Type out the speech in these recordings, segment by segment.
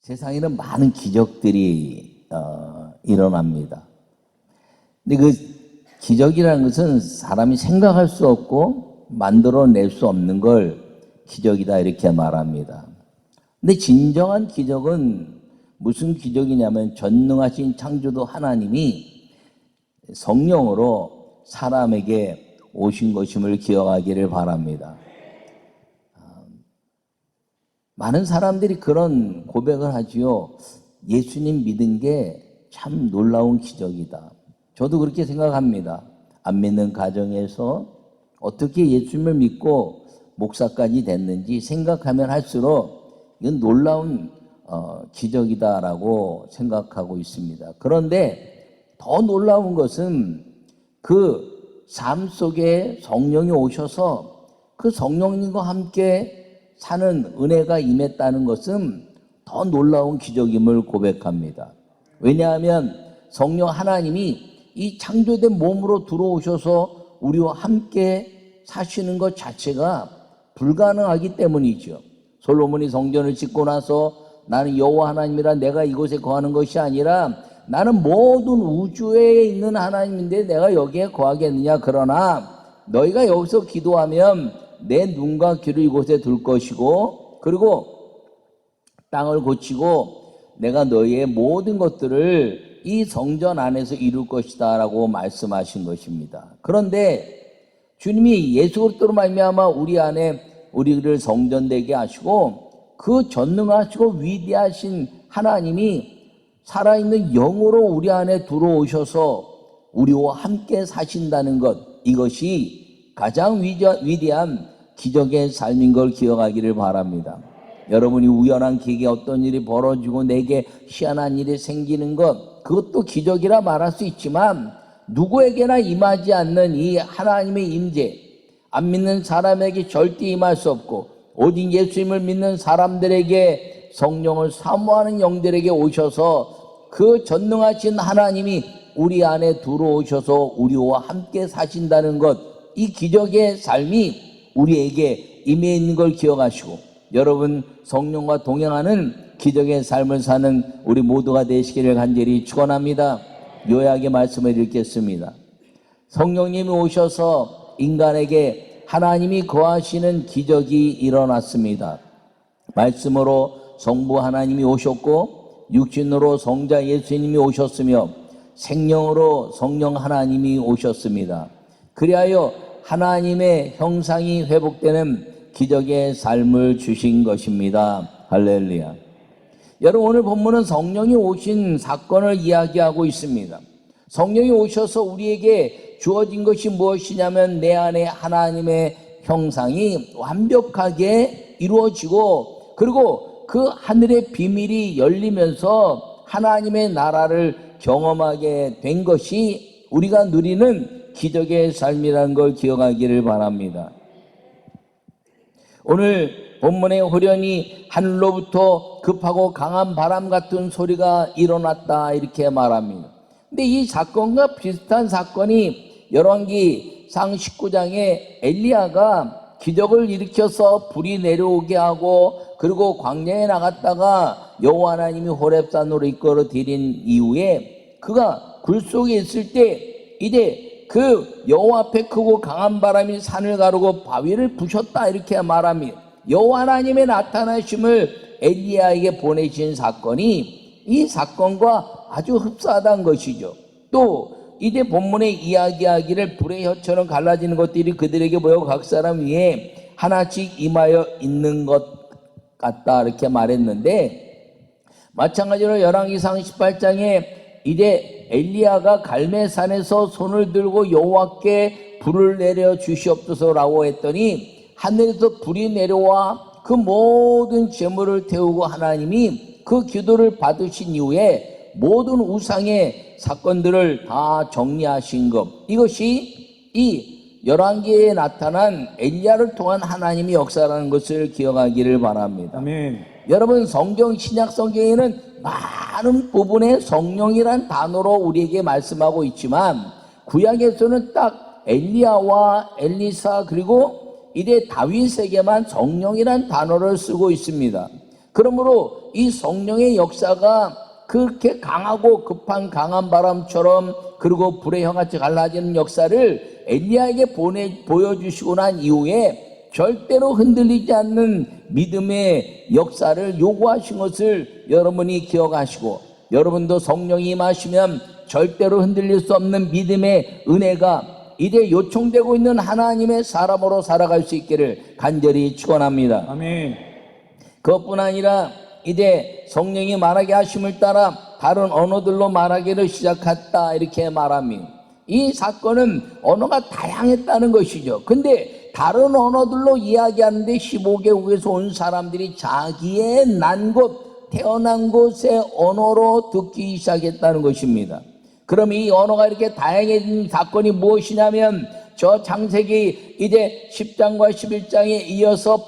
세상에는 많은 기적들이 일어납니다. 근데 그 기적이라는 것은 사람이 생각할 수 없고 만들어낼 수 없는 걸 기적이다 이렇게 말합니다. 근데 진정한 기적은 무슨 기적이냐면 전능하신 창조주 하나님이 성령으로 사람에게 오신 것임을 기억하기를 바랍니다. 많은 사람들이 그런 고백을 하지요. 예수님 믿은 게 참 놀라운 기적이다. 저도 그렇게 생각합니다. 안 믿는 가정에서 어떻게 예수님을 믿고 목사까지 됐는지 생각하면 할수록 이건 놀라운 기적이다라고 생각하고 있습니다. 그런데 더 놀라운 것은 그 삶 속에 성령이 오셔서 그 성령님과 함께 사는 은혜가 임했다는 것은 더 놀라운 기적임을 고백합니다. 왜냐하면 성령 하나님이 이 창조된 몸으로 들어오셔서 우리와 함께 사시는 것 자체가 불가능하기 때문이죠. 솔로몬이 성전을 짓고 나서 나는 여호와 하나님이라 내가 이곳에 거하는 것이 아니라 나는 모든 우주에 있는 하나님인데 내가 여기에 거하겠느냐. 그러나 너희가 여기서 기도하면 내 눈과 귀를 이곳에 둘 것이고 그리고 땅을 고치고 내가 너희의 모든 것들을 이 성전 안에서 이룰 것이다 라고 말씀하신 것입니다. 그런데 주님이 예수 그리스도로 말미암아 우리 안에 우리를 성전되게 하시고 그 전능하시고 위대하신 하나님이 살아있는 영으로 우리 안에 들어오셔서 우리와 함께 사신다는 것, 이것이 가장 위대한 기적의 삶인 걸 기억하기를 바랍니다. 여러분이 우연한 계기에 어떤 일이 벌어지고 내게 희한한 일이 생기는 것, 그것도 기적이라 말할 수 있지만 누구에게나 임하지 않는 이 하나님의 임재, 안 믿는 사람에게 절대 임할 수 없고 오직 예수님을 믿는 사람들에게 성령을 사모하는 영들에게 오셔서 그 전능하신 하나님이 우리 안에 들어오셔서 우리와 함께 사신다는 것, 이 기적의 삶이 우리에게 임해 있는 걸 기억하시고 여러분 성령과 동행하는 기적의 삶을 사는 우리 모두가 되시기를 간절히 축원합니다. 요약의 말씀을 읽겠습니다. 성령님이 오셔서 인간에게 하나님이 거하시는 기적이 일어났습니다. 말씀으로 성부 하나님이 오셨고 육신으로 성자 예수님이 오셨으며 생명으로 성령 하나님이 오셨습니다. 그리하여 하나님의 형상이 회복되는 기적의 삶을 주신 것입니다. 할렐루야. 여러분 오늘 본문은 성령이 오신 사건을 이야기하고 있습니다. 성령이 오셔서 우리에게 주어진 것이 무엇이냐면 내 안에 하나님의 형상이 완벽하게 이루어지고 그리고 그 하늘의 비밀이 열리면서 하나님의 나라를 경험하게 된 것이 우리가 누리는 기적의 삶이라는 걸 기억하기를 바랍니다. 오늘 본문에 호련히 하늘로부터 급하고 강한 바람 같은 소리가 일어났다 이렇게 말합니다. 근데 이 사건과 비슷한 사건이 열왕기상 19장에 엘리야가 기적을 일으켜서 불이 내려오게 하고 그리고 광야에 나갔다가 여호와 하나님이 호렙산으로 이끌어 들인 이후에 그가 굴 속에 있을 때 이제 그 여호와 앞에 크고 강한 바람이 산을 가르고 바위를 부셨다 이렇게 말합니다. 여호와 하나님의 나타나심을 엘리야에게 보내신 사건이 이 사건과 아주 흡사하다는 것이죠. 또 이제 본문에 이야기하기를 불의 혀처럼 갈라지는 것들이 그들에게 보여 각 사람 위에 하나씩 임하여 있는 것 같다 이렇게 말했는데 마찬가지로 열왕기상 18장에 이제 엘리야가 갈멜산에서 손을 들고 여호와께 불을 내려 주시옵소서라고 했더니 하늘에서 불이 내려와 그 모든 재물을 태우고 하나님이 그 기도를 받으신 이후에 모든 우상의 사건들을 다 정리하신 것, 이것이 이 열왕기에 나타난 엘리야를 통한 하나님의 역사라는 것을 기억하기를 바랍니다. 아멘. 여러분 성경 신약 성경에는 많은 부분의 성령이란 단어로 우리에게 말씀하고 있지만 구약에서는 딱 엘리야와 엘리사 그리고 이제 다윗에게만 성령이란 단어를 쓰고 있습니다. 그러므로 이 성령의 역사가 그렇게 강하고 급한 강한 바람처럼 그리고 불의 형같이 갈라지는 역사를 엘리야에게 보여주시고 난 이후에 절대로 흔들리지 않는 믿음의 역사를 요구하신 것을 여러분이 기억하시고, 여러분도 성령이 임하시면 절대로 흔들릴 수 없는 믿음의 은혜가 이제 요청되고 있는 하나님의 사람으로 살아갈 수 있기를 간절히 축원합니다. 아멘. 그것뿐 아니라 이제 성령이 말하게 하심을 따라 다른 언어들로 말하기를 시작했다, 이렇게 말합니다. 이 사건은 언어가 다양했다는 것이죠. 근데 다른 언어들로 이야기하는데 15개국에서 온 사람들이 자기의 난 곳, 태어난 곳의 언어로 듣기 시작했다는 것입니다. 그럼 이 언어가 이렇게 다양해진 사건이 무엇이냐면, 저 창세기 이제 10장과 11장에 이어서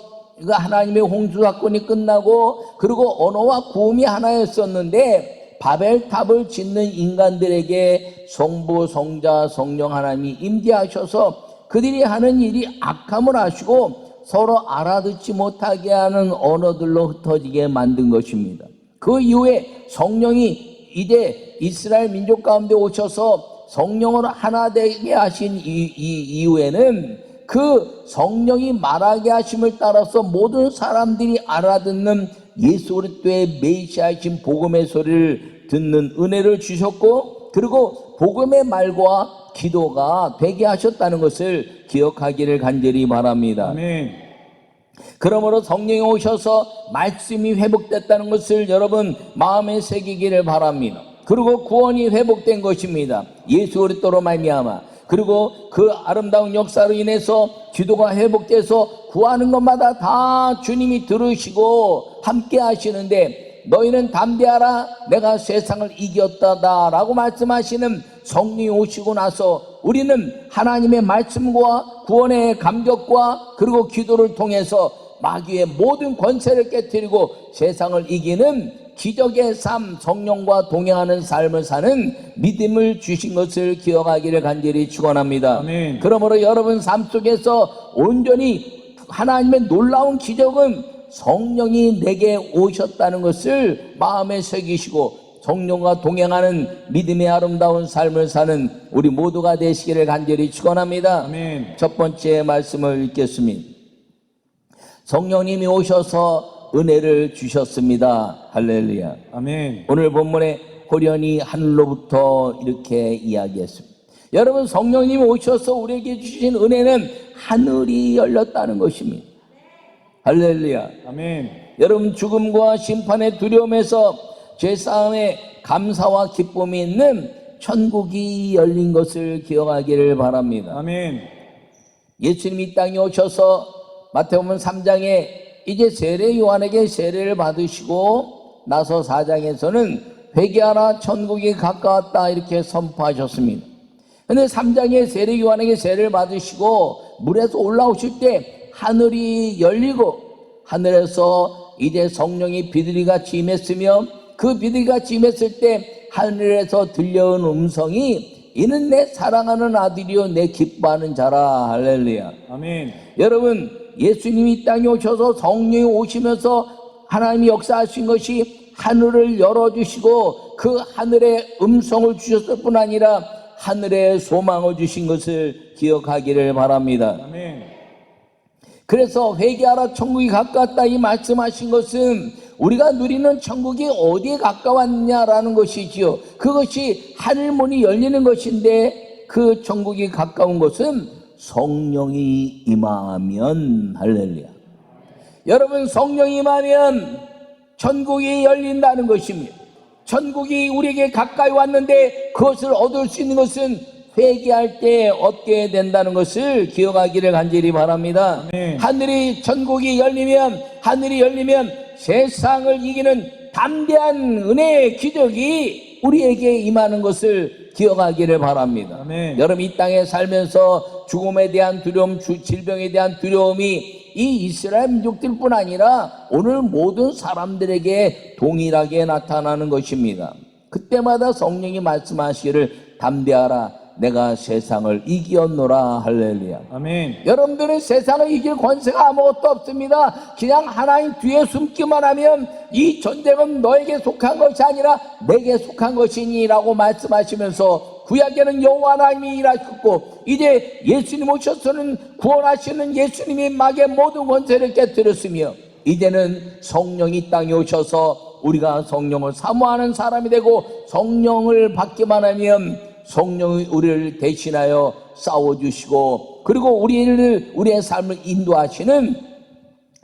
하나님의 홍수 사건이 끝나고, 그리고 언어와 구음이 하나였었는데 바벨탑을 짓는 인간들에게 성부, 성자, 성령 하나님이 임재하셔서 그들이 하는 일이 악함을 아시고 서로 알아듣지 못하게 하는 언어들로 흩어지게 만든 것입니다. 그 이후에 성령이 이제 이스라엘 민족 가운데 오셔서 성령으로 하나 되게 하신 이후에는 그 성령이 말하게 하심을 따라서 모든 사람들이 알아듣는 예수 그리스도의 메시아이신 복음의 소리를 듣는 은혜를 주셨고, 그리고 복음의 말과 기도가 되게 하셨다는 것을 기억하기를 간절히 바랍니다. 아멘. 그러므로 성령이 오셔서 말씀이 회복됐다는 것을 여러분 마음에 새기기를 바랍니다. 그리고 구원이 회복된 것입니다. 예수 그리스도로 말미암아. 그리고 그 아름다운 역사로 인해서 기도가 회복돼서 구하는 것마다 다 주님이 들으시고 함께 하시는데, 너희는 담대하라, 내가 세상을 이겼다다 라고 말씀하시는 성령이 오시고 나서 우리는 하나님의 말씀과 구원의 감격과 그리고 기도를 통해서 마귀의 모든 권세를 깨뜨리고 세상을 이기는 기적의 삶, 성령과 동행하는 삶을 사는 믿음을 주신 것을 기억하기를 간절히 축원합니다. 아멘. 그러므로 여러분 삶 속에서 온전히 하나님의 놀라운 기적은 성령이 내게 오셨다는 것을 마음에 새기시고 성령과 동행하는 믿음의 아름다운 삶을 사는 우리 모두가 되시기를 간절히 축원합니다. 아멘. 첫 번째 말씀을 읽겠습니다. 성령님이 오셔서 은혜를 주셨습니다. 할렐루야. 아멘. 오늘 본문에 호련히 하늘로부터 이렇게 이야기했습니다. 여러분, 성령님이 오셔서 우리에게 주신 은혜는 하늘이 열렸다는 것입니다. 할렐루야. 아멘. 여러분, 죽음과 심판의 두려움에서 죄사함의 감사와 기쁨이 있는 천국이 열린 것을 기억하기를 바랍니다. 아멘. 예수님이 이 땅에 오셔서 마태복음 3장에 이제 세례 요한에게 세례를 받으시고 나서 4장에서는 회개하라, 천국이 가까웠다, 이렇게 선포하셨습니다. 근데 3장에 세례 요한에게 세례를 받으시고 물에서 올라오실 때 하늘이 열리고 하늘에서 이제 성령이 비둘기같이 임했으며, 그 비둘기같이 임했을 때 하늘에서 들려온 음성이 이는 내 사랑하는 아들이요 내 기뻐하는 자라. 할렐루야. 아멘. 여러분, 예수님이 이 땅에 오셔서 성령이 오시면서 하나님이 역사하신 것이 하늘을 열어주시고 그 하늘에 음성을 주셨을 뿐 아니라 하늘에 소망을 주신 것을 기억하기를 바랍니다. 아멘. 그래서 회개하라, 천국이 가까웠다, 이 말씀하신 것은 우리가 누리는 천국이 어디에 가까웠냐라는 것이지요. 그것이 하늘문이 열리는 것인데, 그 천국이 가까운 것은 성령이 임하면, 할렐루야. 여러분, 성령이 임하면 천국이 열린다는 것입니다. 천국이 우리에게 가까이 왔는데 그것을 얻을 수 있는 것은 회개할 때 얻게 된다는 것을 기억하기를 간절히 바랍니다. 아멘. 천국이 열리면, 하늘이 열리면 세상을 이기는 담대한 은혜의 기적이 우리에게 임하는 것을 기억하기를 바랍니다. 아멘. 여러분, 이 땅에 살면서 죽음에 대한 두려움, 질병에 대한 두려움이 이 이스라엘 민족들뿐 아니라 오늘 모든 사람들에게 동일하게 나타나는 것입니다. 그때마다 성령이 말씀하시기를 담대하라, 내가 세상을 이기었노라. 할렐루야. 아멘. 여러분들은 세상을 이길 권세가 아무것도 없습니다. 그냥 하나님 뒤에 숨기만 하면 이 전쟁은 너에게 속한 것이 아니라 내게 속한 것이니라고 말씀하시면서 구약에는 여호와 하나님이 일하셨고 이제 예수님 오셔서는 구원하시는 예수님이 마귀의 모든 권세를 깨뜨렸으며 이제는 성령이 땅에 오셔서 우리가 성령을 사모하는 사람이 되고 성령을 받기만 하면 성령이 우리를 대신하여 싸워주시고 그리고 우리의 삶을 인도하시는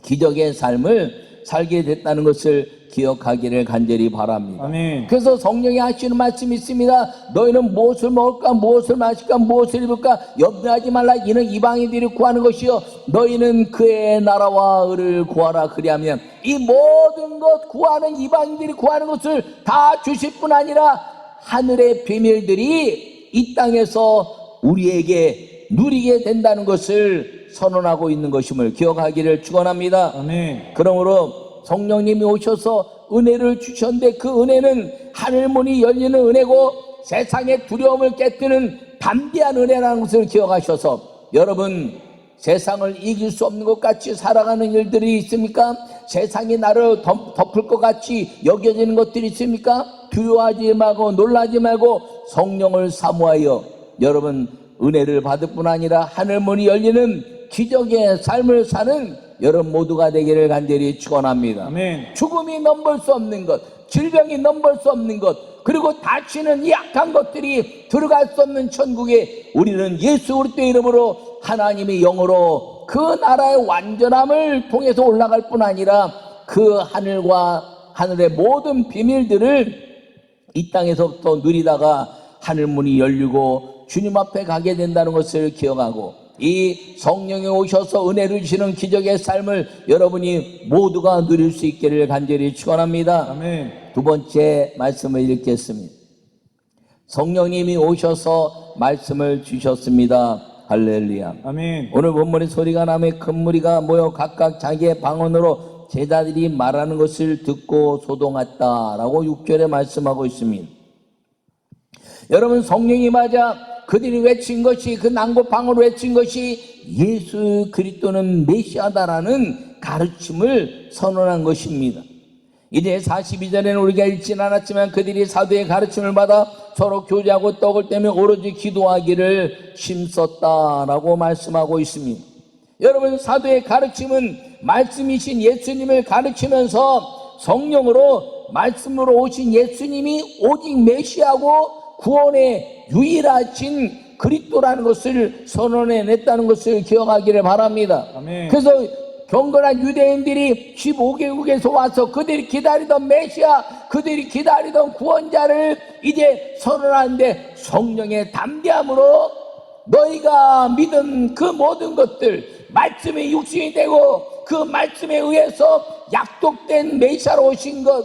기적의 삶을 살게 됐다는 것을 기억하기를 간절히 바랍니다. 아멘. 그래서 성령이 하시는 말씀이 있습니다. 너희는 무엇을 먹을까 무엇을 마실까 무엇을 입을까 염려하지 말라. 이는 이방인들이 구하는 것이요 너희는 그의 나라와 의를 구하라. 그리하면 이 모든 것 구하는 이방인들이 구하는 것을 다 주실 뿐 아니라 하늘의 비밀들이 이 땅에서 우리에게 누리게 된다는 것을 선언하고 있는 것임을 기억하기를 축원합니다. 아멘. 그러므로 성령님이 오셔서 은혜를 주셨는데 그 은혜는 하늘문이 열리는 은혜고 세상의 두려움을 깨뜨리는 담대한 은혜라는 것을 기억하셔서 여러분 세상을 이길 수 없는 것 같이 살아가는 일들이 있습니까? 세상이 나를 덮을 것 같이 여겨지는 것들이 있습니까? 두려워하지 말고 놀라지 말고 성령을 사모하여 여러분 은혜를 받을 뿐 아니라 하늘문이 열리는 기적의 삶을 사는 여러분 모두가 되기를 간절히 축원합니다. 아멘. 죽음이 넘볼 수 없는 것, 질병이 넘볼 수 없는 것, 그리고 다치는 이 약한 것들이 들어갈 수 없는 천국에 우리는 예수 그리스도의 이름으로 하나님의 영으로 그 나라의 완전함을 통해서 올라갈 뿐 아니라 그 하늘과 하늘의 모든 비밀들을 이 땅에서부터 누리다가 하늘문이 열리고 주님 앞에 가게 된다는 것을 기억하고 이 성령이 오셔서 은혜를 주시는 기적의 삶을 여러분이 모두가 누릴 수 있기를 간절히 축원합니다. 아멘. 두 번째 말씀을 읽겠습니다. 성령님이 오셔서 말씀을 주셨습니다. 할렐루야. 아멘. 오늘 본문의 소리가 나며 큰 무리가 모여 각각 자기의 방언으로 제자들이 말하는 것을 듣고 소동했다라고 6절에 말씀하고 있습니다. 여러분 성령이 맞아 그들이 외친 것이 그 난고방으로 외친 것이 예수 그리스도는 메시아다라는 가르침을 선언한 것입니다. 이제 42절에는 우리가 읽진 않았지만 그들이 사도의 가르침을 받아 서로 교제하고 떡을 떼며 오로지 기도하기를 힘썼다라고 말씀하고 있습니다. 여러분 사도의 가르침은 말씀이신 예수님을 가르치면서 성령으로 말씀으로 오신 예수님이 오직 메시아고 구원의 유일하신 그리스도라는 것을 선언해냈다는 것을 기억하기를 바랍니다. 아멘. 그래서 경건한 유대인들이 15개국에서 와서 그들이 기다리던 메시아, 그들이 기다리던 구원자를 이제 선언하는데 성령의 담대함으로 너희가 믿은 그 모든 것들 말씀이 육신이 되고 그 말씀에 의해서 약속된 메시아로 오신 것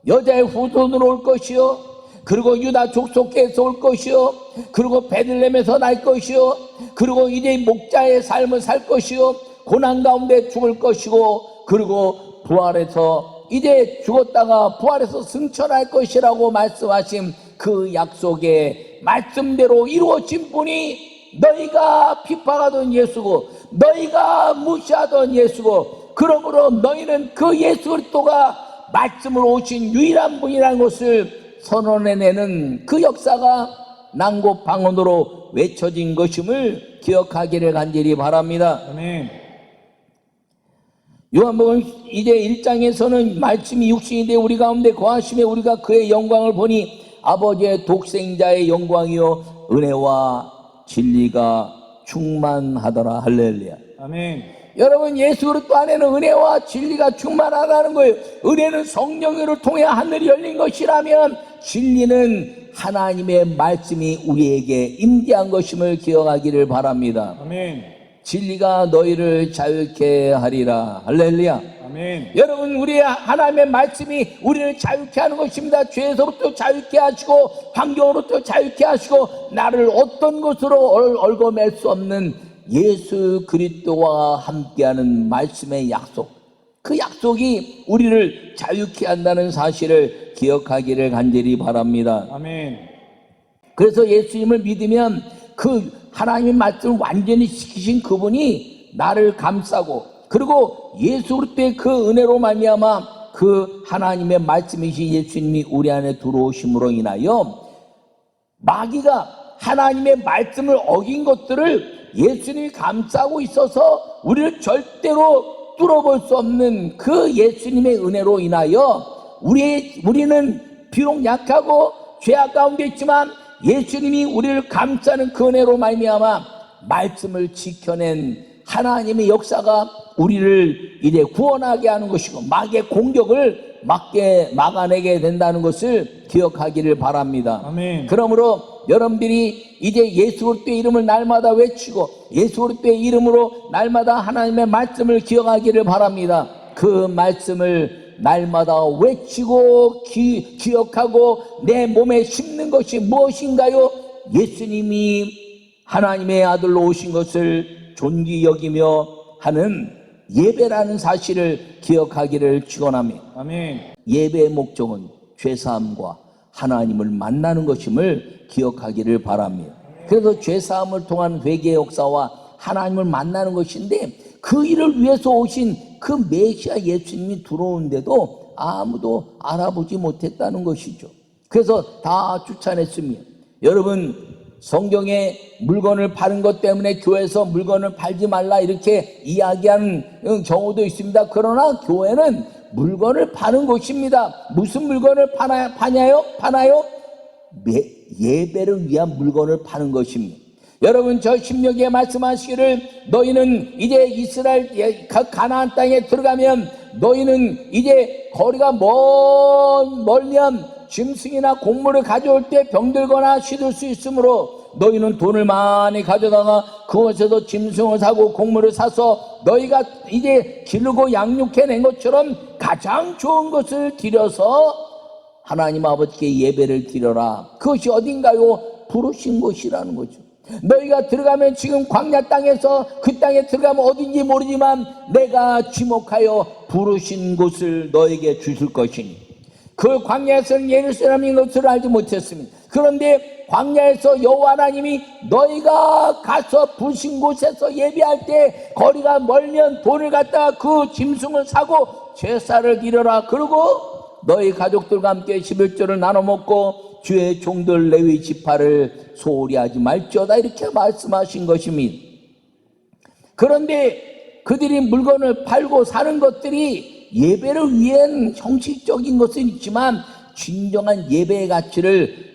여자의 후손으로 올 것이요 그리고 유다 족속에서 올 것이요 그리고 베들레헴에서 날 것이요 그리고 이제 목자의 삶을 살 것이요 고난 가운데 죽을 것이고 그리고 부활해서 이제 죽었다가 부활해서 승천할 것이라고 말씀하신 그 약속의 말씀대로 이루어진 분이 너희가 핍박하던 예수고 너희가 무시하던 예수고 그러므로 너희는 그 예수 그리스도가 말씀으로 오신 유일한 분이라는 것을 선언해내는 그 역사가 난고방언으로 외쳐진 것임을 기억하기를 간절히 바랍니다. 아멘. 요한복음 이제 1장에서는 말씀이 육신이 되어 우리 가운데 거하심에 우리가 그의 영광을 보니 아버지의 독생자의 영광이요 은혜와 진리가 충만하더라. 할렐루야. 아멘. 여러분 예수 그리스도 안에는 은혜와 진리가 충만하다는 거예요. 은혜는 성령을 통해 하늘이 열린 것이라면 진리는 하나님의 말씀이 우리에게 임재한 것임을 기억하기를 바랍니다. 아멘. 진리가 너희를 자유케 하리라. 할렐루야. 아멘. 여러분 우리 하나님의 말씀이 우리를 자유케 하는 것입니다. 죄에서부터 자유케 하시고 환경으로부터 자유케 하시고 나를 어떤 것으로 얽어맬 수 없는 예수 그리스도와 함께하는 말씀의 약속, 그 약속이 우리를 자유케 한다는 사실을 기억하기를 간절히 바랍니다. 아멘. 그래서 예수님을 믿으면 그 하나님의 말씀을 완전히 지키신 그분이 나를 감싸고, 그리고 예수 그리스도의 그 은혜로 말미암아 그 하나님의 말씀이신 예수님이 우리 안에 들어오심으로 인하여 마귀가 하나님의 말씀을 어긴 것들을 예수님이 감싸고 있어서 우리를 절대로 뚫어볼 수 없는 그 예수님의 은혜로 인하여 우리는 비록 약하고 죄악 가운데 있지만 예수님이 우리를 감싸는 그 은혜로 말미암아 말씀을 지켜낸 하나님의 역사가 우리를 이제 구원하게 하는 것이고 마귀의 공격을 막아내게 된다는 것을 기억하기를 바랍니다. 아멘. 그러므로 여러분들이 이제 예수 그리스도의 이름을 날마다 외치고 예수 그리스도의 이름으로 날마다 하나님의 말씀을 기억하기를 바랍니다. 그 말씀을 날마다 외치고 기억하고 내 몸에 심는 것이 무엇인가요? 예수님이 하나님의 아들로 오신 것을 존귀 여기며 하는 예배라는 사실을 기억하기를 축원합니다. 아멘. 예배의 목적은 죄사함과 하나님을 만나는 것임을 기억하기를 바랍니다. 그래서 죄사함을 통한 회개의 역사와 하나님을 만나는 것인데 그 일을 위해서 오신 그 메시아 예수님이 들어오는데도 아무도 알아보지 못했다는 것이죠. 그래서 다 쫓아냈습니다. 여러분, 성경에 물건을 파는 것 때문에 교회에서 물건을 팔지 말라 이렇게 이야기하는 경우도 있습니다. 그러나 교회는 물건을 파는 곳입니다. 무슨 물건을 파나요? 예배를 위한 물건을 파는 것입니다. 여러분, 저 신명기에 말씀하시기를 너희는 이제 이스라엘 가나안 땅에 들어가면 너희는 이제 거리가 멀면 짐승이나 곡물을 가져올 때 병들거나 시들 수 있으므로 너희는 돈을 많이 가져다가 그곳에서 짐승을 사고 곡물을 사서 너희가 이제 기르고 양육해낸 것처럼 가장 좋은 것을 드려서 하나님 아버지께 예배를 드려라. 그것이 어딘가요? 부르신 곳이라는 거죠. 너희가 들어가면 지금 광야 땅에서 그 땅에 들어가면 어딘지 모르지만 내가 지목하여 부르신 곳을 너에게 주실 것이니 그 광야에서는 예루살렘인 것을 알지 못했습니다. 그런데 광야에서 여호와 하나님이 너희가 가서 부르신 곳에서 예배할 때 거리가 멀면 돈을 갖다가 그 짐승을 사고 제사를 드려라. 그리고 너희 가족들과 함께 11조를 나눠 먹고 주의 종들 레위 지파를 소홀히 하지 말지어다 이렇게 말씀하신 것입니다. 그런데 그들이 물건을 팔고 사는 것들이 예배를 위한 형식적인 것은 있지만 진정한 예배의 가치를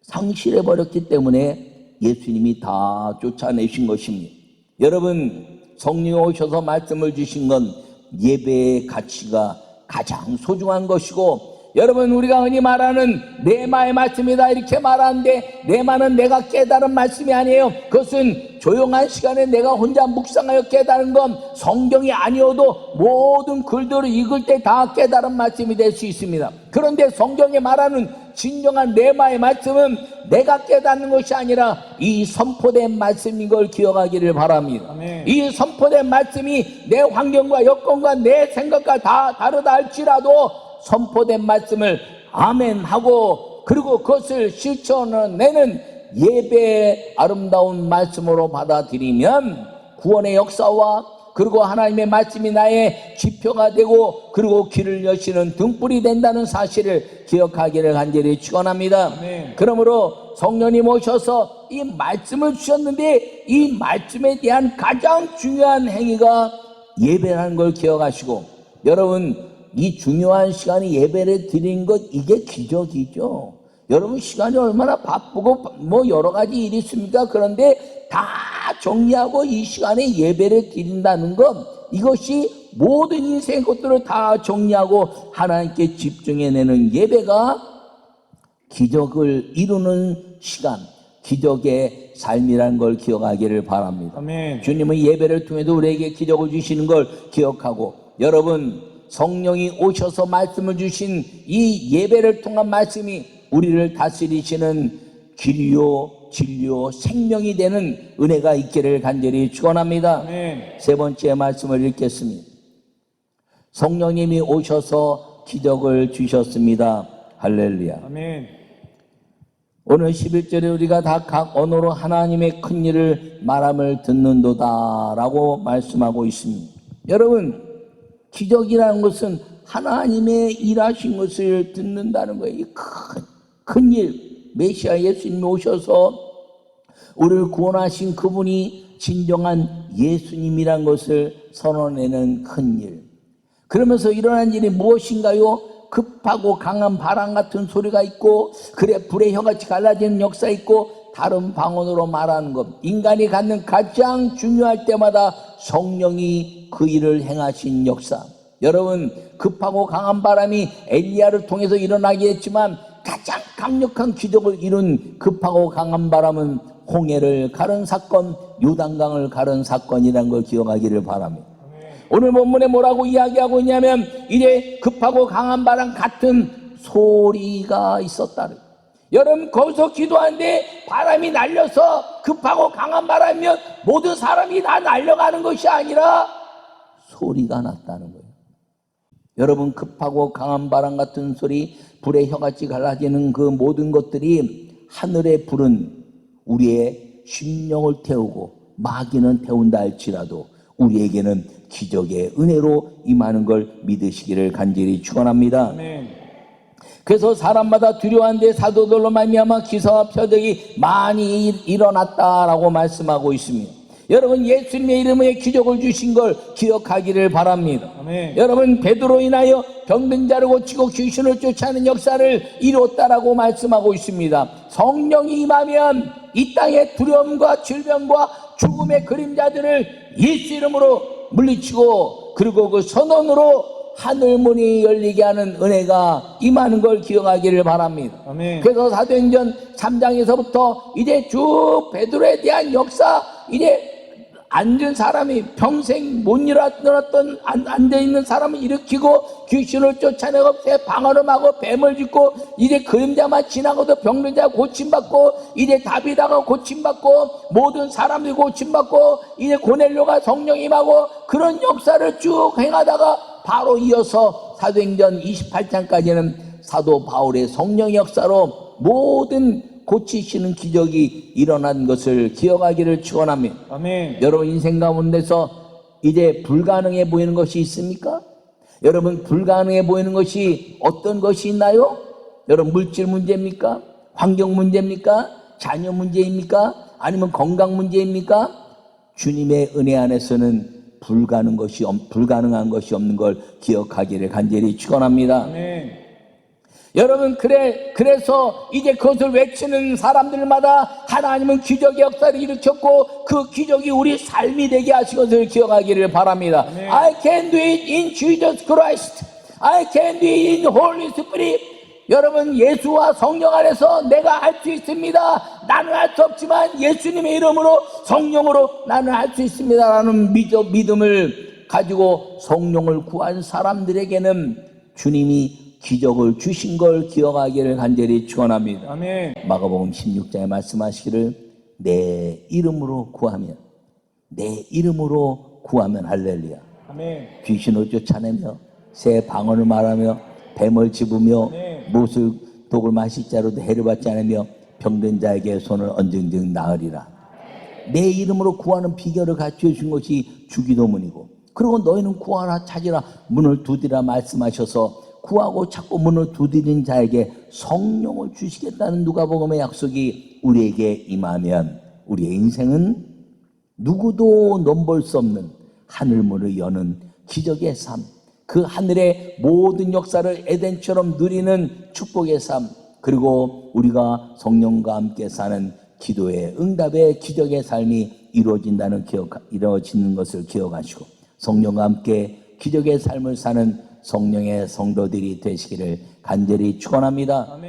상실해버렸기 때문에 예수님이 다 쫓아내신 것입니다. 여러분, 성령이 오셔서 말씀을 주신 건 예배의 가치가 가장 소중한 것이고, 여러분, 우리가 흔히 말하는 레마의 말씀이다 이렇게 말하는데 레마는 내가 깨달은 말씀이 아니에요. 그것은 조용한 시간에 내가 혼자 묵상하여 깨달은 건 성경이 아니어도 모든 글들을 읽을 때 다 깨달은 말씀이 될 수 있습니다. 그런데 성경에 말하는 진정한 레마의 말씀은 내가 깨닫는 것이 아니라 이 선포된 말씀인 걸 기억하기를 바랍니다. 아멘. 이 선포된 말씀이 내 환경과 여건과 내 생각과 다 다르다 할지라도 선포된 말씀을 아멘하고 그리고 그것을 실천해내는 예배의 아름다운 말씀으로 받아들이면 구원의 역사와 그리고 하나님의 말씀이 나의 지표가 되고 그리고 길을 여시는 등불이 된다는 사실을 기억하기를 간절히 축원합니다. 아멘. 그러므로 성령님 오셔서 이 말씀을 주셨는데 이 말씀에 대한 가장 중요한 행위가 예배라는 걸 기억하시고, 여러분, 이 중요한 시간에 예배를 드린 것 이게 기적이죠. 여러분, 시간이 얼마나 바쁘고 뭐 여러 가지 일이 있습니까? 그런데 다 정리하고 이 시간에 예배를 드린다는 것, 이것이 모든 인생의 것들을 다 정리하고 하나님께 집중해내는 예배가 기적을 이루는 시간, 기적의 삶이라는 걸 기억하기를 바랍니다. 아멘. 주님은 예배를 통해서 우리에게 기적을 주시는 걸 기억하고, 여러분, 성령이 오셔서 말씀을 주신 이 예배를 통한 말씀이 우리를 다스리시는 길이요 진리요 생명이 되는 은혜가 있기를 간절히 축원합니다. 아멘. 세 번째 말씀을 읽겠습니다. 성령님이 오셔서 기적을 주셨습니다. 할렐루야. 아멘. 오늘 11절에 우리가 다 각 언어로 하나님의 큰 일을 말함을 듣는도다 라고 말씀하고 있습니다. 여러분, 기적이라는 것은 하나님의 일하신 것을 듣는다는 거예요. 큰 일, 메시아 예수님이 오셔서 우리를 구원하신 그분이 진정한 예수님이란 것을 선언하는 큰 일. 그러면서 일어난 일이 무엇인가요? 급하고 강한 바람 같은 소리가 있고, 그래 불의 혀같이 갈라지는 역사 있고, 다른 방언으로 말하는 것. 인간이 갖는 가장 중요할 때마다 성령이 그 일을 행하신 역사. 여러분, 급하고 강한 바람이 엘리야를 통해서 일어나게 했지만 가장 강력한 기적을 이룬 급하고 강한 바람은 홍해를 가른 사건, 요단강을 가른 사건이라는 걸 기억하기를 바랍니다. 오늘 본문에 뭐라고 이야기하고 있냐면, 이제 급하고 강한 바람 같은 소리가 있었다. 여러분, 거기서 기도하는데 바람이 날려서 급하고 강한 바람이면 모든 사람이 다 날려가는 것이 아니라 소리가 났다는 거예요. 여러분, 급하고 강한 바람 같은 소리, 불의 혀같이 갈라지는 그 모든 것들이 하늘의 불은 우리의 심령을 태우고 마귀는 태운다 할지라도 우리에게는 기적의 은혜로 임하는 걸 믿으시기를 간절히 축원합니다. 그래서 사람마다 두려워한데 사도들로 말미암아 기사와 표적이 많이 일어났다라고 말씀하고 있습니다. 여러분, 예수님의 이름에 기적을 주신 걸 기억하기를 바랍니다. 아멘. 여러분, 베드로 인하여 병든 자를 고치고 귀신을 쫓아내는 역사를 이뤘다라고 말씀하고 있습니다. 성령이 임하면 이 땅의 두려움과 질병과 죽음의 그림자들을 예수 이름으로 물리치고, 그리고 그 선언으로 하늘문이 열리게 하는 은혜가 임하는 걸 기억하기를 바랍니다. 아멘. 그래서 사도행전 3장에서부터 이제 쭉 베드로에 대한 역사, 이제 앉은 사람이 평생 못 일어났던 앉아있는 사람을 일으키고 귀신을 쫓아내고 새 방언음하고 뱀을 짚고, 이제 그림자만 지나고도 병든 자가 고침받고, 이제 다비다가 고침받고, 모든 사람들이 고침받고, 이제 고넬료가 성령 임하고, 그런 역사를 쭉 행하다가 바로 이어서 사도행전 28장까지는 사도 바울의 성령 역사로 모든 고치시는 기적이 일어난 것을 기억하기를 축원합니다. 아멘. 여러분, 인생 가운데서 이제 불가능해 보이는 것이 있습니까? 여러분, 불가능해 보이는 것이 어떤 것이 있나요? 여러분, 물질 문제입니까? 환경 문제입니까? 자녀 문제입니까? 아니면 건강 문제입니까? 주님의 은혜 안에서는 불가능한 것이 없는 걸 기억하기를 간절히 축원합니다. 아멘. 여러분, 그래서 이제 그것을 외치는 사람들마다 하나님은 기적의 역사를 일으켰고, 그 기적이 우리 삶이 되게 하신 것을 기억하기를 바랍니다. 아멘. I can do it in Jesus Christ. I can do it in Holy Spirit. 여러분, 예수와 성령 안에서 내가 할 수 있습니다. 나는 할 수 없지만 예수님의 이름으로 성령으로 나는 할 수 있습니다 라는 믿음을 가지고 성령을 구한 사람들에게는 주님이 기적을 주신 걸 기억하기를 간절히 축원합니다. 아멘. 마가복음 16장에 말씀하시기를 내 이름으로 구하면, 내 이름으로 구하면 할렐루야. 아멘. 귀신을 쫓아내며 새 방언을 말하며 뱀을 집으며 못을 독을 마실 자로도 해를 받지 않으며 병든 자에게 손을 얹은즉 나으리라. 내 이름으로 구하는 비결을 갖추어 준 것이 주기도문이고, 그리고 너희는 구하라 찾으라 문을 두드리라 말씀하셔서 구하고 찾고 문을 두드리는 자에게 성령을 주시겠다는 누가복음의 약속이 우리에게 임하면 우리의 인생은 누구도 넘볼 수 없는 하늘문을 여는 기적의 삶, 그 하늘의 모든 역사를 에덴처럼 누리는 축복의 삶, 그리고 우리가 성령과 함께 사는 기도의 응답의 기적의 삶이 이루어지는 것을 기억하시고, 성령과 함께 기적의 삶을 사는 성령의 성도들이 되시기를 간절히 축원합니다.